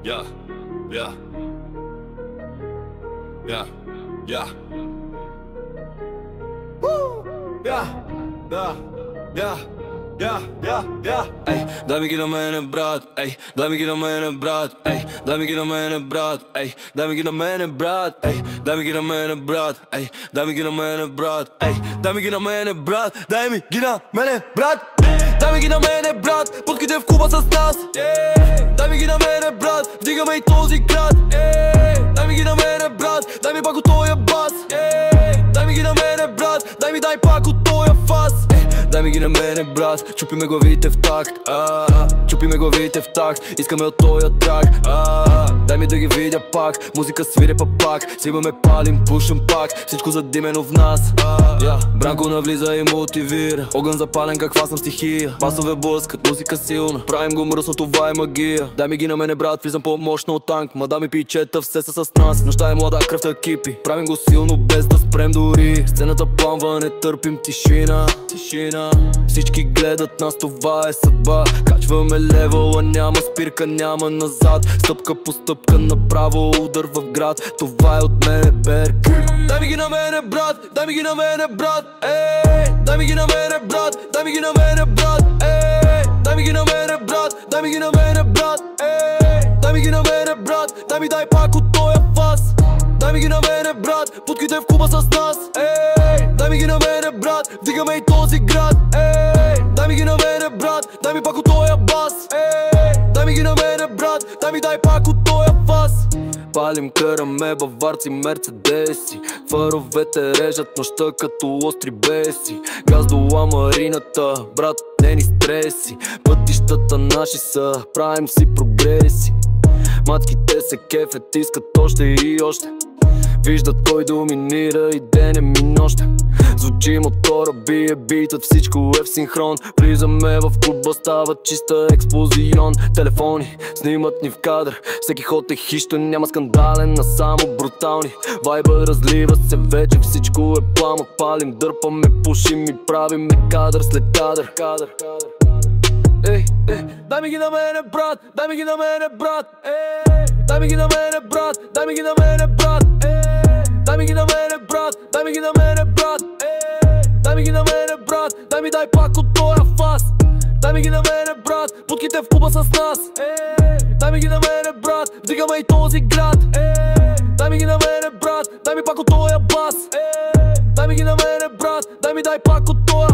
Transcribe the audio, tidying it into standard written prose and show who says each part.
Speaker 1: Yeah, yeah, yeah, yeah. Woo! Yeah, yeah, yeah, yeah, yeah, yeah. Ej, daj mi gi na mene, brat, ej, daj mi gi na mene, brat, ej, daj mi gi na mene, brat, ej, daj mi gi na mene, brat, ej, daj mi gi na mene, brat, ej, daj mi gi na mene, brat, ej, daj mi gi na mene, brat, daj mi gi na mene, brat. Дай ми ги на мене, брат, путките в клуба с нас. Дай ми ги на мене, брат, вдигаме и този град. Дай ми ги на мене, брат, дай ми пак от тоя бас. Дай ми ги на мене, брат, дай пак от тоя фас. Дай ми ги на мене, брат, чупиме главите в такт. Чупиме главите в такт, искаме от тоя трак. Дай ми да ги видя пак, музика свирепа пак. Сибаме, палим, пушим пак, всичко задимено в нас. Бранко навлиза и мотивира, огън запален каква съм стихия. Басове блъскат, музика силна, правим го мръсно, това е магия. Дай ми ги на мене, брат, влизам по-мощно от танк. Мадами пичета, все са с нас, нощта е млада, кръвта кипи. Правим го силно, без да спрем дори. Сцената пламва, не търпим тишина. Всички гледат нас, това е съдба. Качваме левела, няма спирка, няма назад. Стъпка по стъпка направо, удар в град. Това е от мене, берк. Дай ми ги на мене, брат, дай ми ги на мене, брат. Дай ми ги на мене, брат, дай ми ги на мене, брат. Дай ми ги на мене, брат, дай ми ги на мене, брат. Дай ми ги на мене, брат, дай пак от тоя фас. Дай ми ги на мене, брат, путките в клуба с нас. Дай ми ги на мене, брат, вдигаме и този град. Дай ми ги на мене, брат, дай ми пак от тоя бас. Дай ми ги на мене, брат, дай пак от тоя фас. Палим, караме баварци, мерцедеси. Фаровете режат нощта като остри беси. Газ до ламарината, брат, не ни стреси. Пътищата наши са, правим си прогреси. Мацките се кефят, искат още и още. Виждат кой доминира и денем и нощем. Звучи мотора, бие битът, всичко е в синхрон. Влизаме в клуба, става чиста експлозион. Телефони снимат ни в кадър, всеки ход е хищен, няма скандален, а само брутални. Вайба разлива се вече, всичко е плама. Палим, дърпаме, пушим и правиме кадър след кадър. Дай ми ги на мене, брат, дай ми ги на мене, брат. Дай ми ги на мене, брат, дай ми ги на мене, брат. Дай ми ги на мене, брат, дай ми ги на мене, брат. Дай ми ги на мене, брат, дай пак от тоя фас. Дай ми ги на мене, брат, путките в клуба с нас. Дай ми ги на мене, брат, вдигаме и този град. Дай ми ги на мене, брат, дай ми пак от тоя бас. Дай ми ги на мене, брат, дай пак от тоя